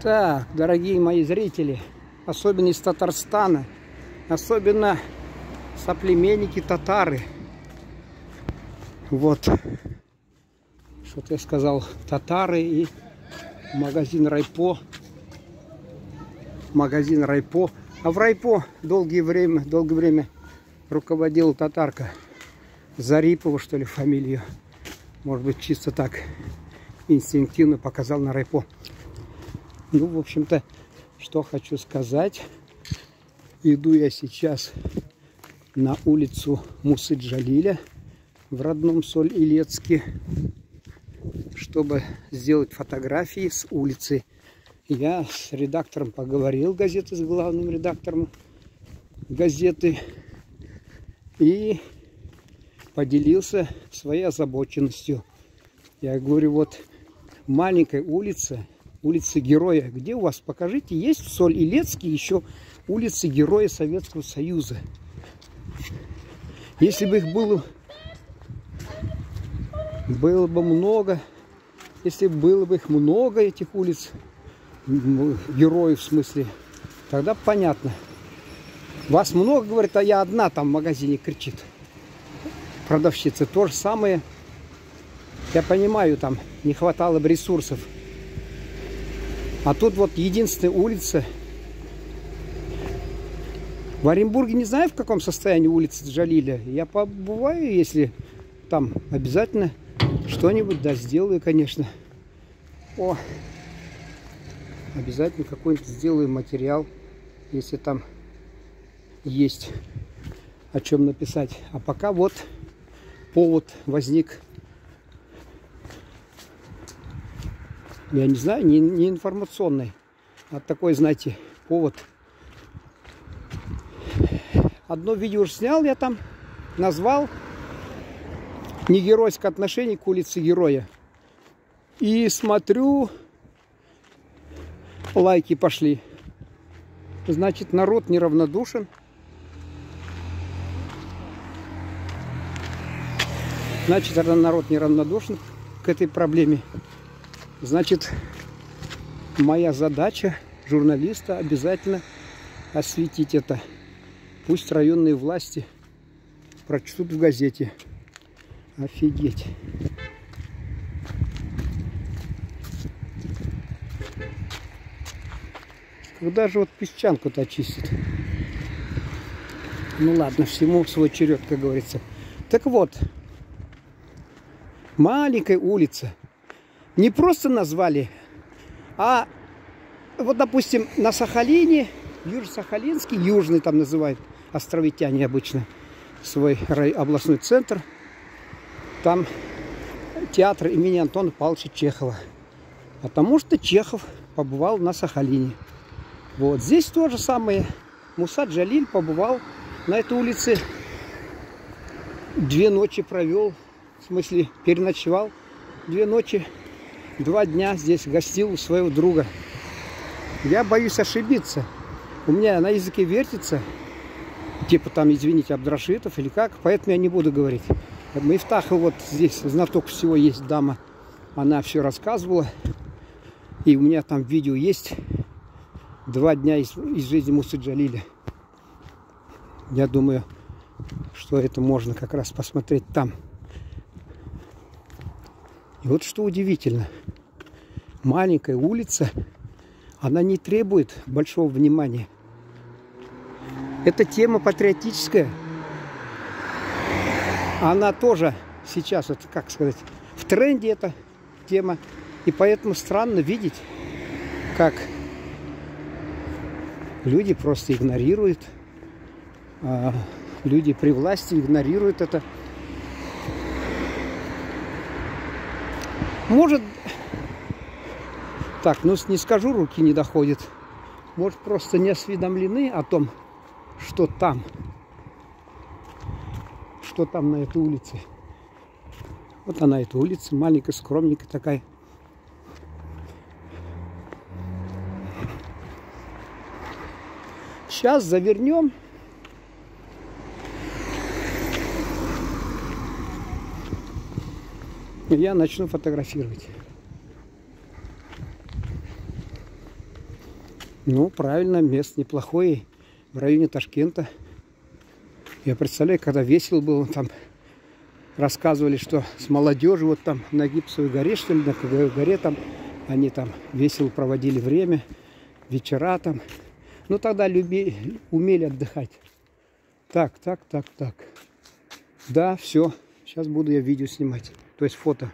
Так, дорогие мои зрители, особенно из Татарстана, особенно соплеменники татары. Вот, что-то я сказал, татары и магазин Райпо. Магазин Райпо. А в Райпо долгое время руководила татарка. Зарипова, что ли, фамилию. Может быть, чисто так инстинктивно показал на Райпо. Ну, в общем-то, что хочу сказать. Иду я сейчас на улицу Мусы Джалиля в родном Соль-Илецке, чтобы сделать фотографии с улицы. Я с редактором поговорил газеты, с главным редактором газеты, и поделился своей озабоченностью. Я говорю, вот маленькая улица, улица Героя. Где у вас, покажите, есть в Соль-Илецке еще улицы Героя Советского Союза? Если бы их было бы много, если было бы их много, этих улиц, героев в смысле, тогда понятно. Вас много, говорит, а я одна там в магазине, кричит продавщица. То же самое, я понимаю, там не хватало бы ресурсов. А тут вот единственная улица. В Оренбурге не знаю, в каком состоянии улица Джалиля. Я побываю, если там, обязательно что-нибудь, да, сделаю, конечно. О, обязательно какой-нибудь сделаю материал, если там есть о чем написать. А пока вот повод возник. Я не знаю, не информационный, а такой, знаете, повод. Одно видео уже снял я там, назвал «Не геройское отношение к улице Героя». И смотрю, лайки пошли. Значит, народ неравнодушен. Значит, народ неравнодушен к этой проблеме. Значит, моя задача журналиста обязательно осветить это. Пусть районные власти прочтут в газете. Офигеть. Когда же вот песчанку-то очистят? Ну ладно, всему свой черед, как говорится. Так вот, маленькая улица. Не просто назвали, а вот, допустим, на Сахалине, Южно-Сахалинский, Южный там называют островитяне обычно свой областной центр. Там театр имени Антона Павловича Чехова. Потому что Чехов побывал на Сахалине. Вот здесь то же самое. Муса Джалиль побывал на этой улице. 2 ночи провел, в смысле переночевал. 2 ночи, 2 дня здесь гостил у своего друга. Я боюсь ошибиться. У меня на языке вертится, типа там, извините, Абдрашитов или как, поэтому я не буду говорить. Мифтаха вот здесь, знаток всего, есть дама, она все рассказывала. И у меня там видео есть. 2 дня из жизни Мусы Джалиля. Я думаю, что это можно как раз посмотреть там. И вот что удивительно. Маленькая улица, она не требует большого внимания. Это тема патриотическая. Она тоже сейчас, вот, как сказать, в тренде эта тема. И поэтому странно видеть, как люди просто игнорируют, люди при власти игнорируют это. Может, так, ну не скажу, руки не доходят. Может, просто не осведомлены о том, что там на этой улице. Вот она, эта улица, маленькая, скромненькая такая. Сейчас завернем. И я начну фотографировать. Ну, правильно, место неплохое. В районе Ташкента. Я представляю, когда весело было, там рассказывали, что с молодежью вот там на Гипсовой горе, что ли, на какой горе там, они там весело проводили время, вечера там. Ну, тогда умели отдыхать. Так. Да, все. Сейчас буду я видео снимать. То есть фото.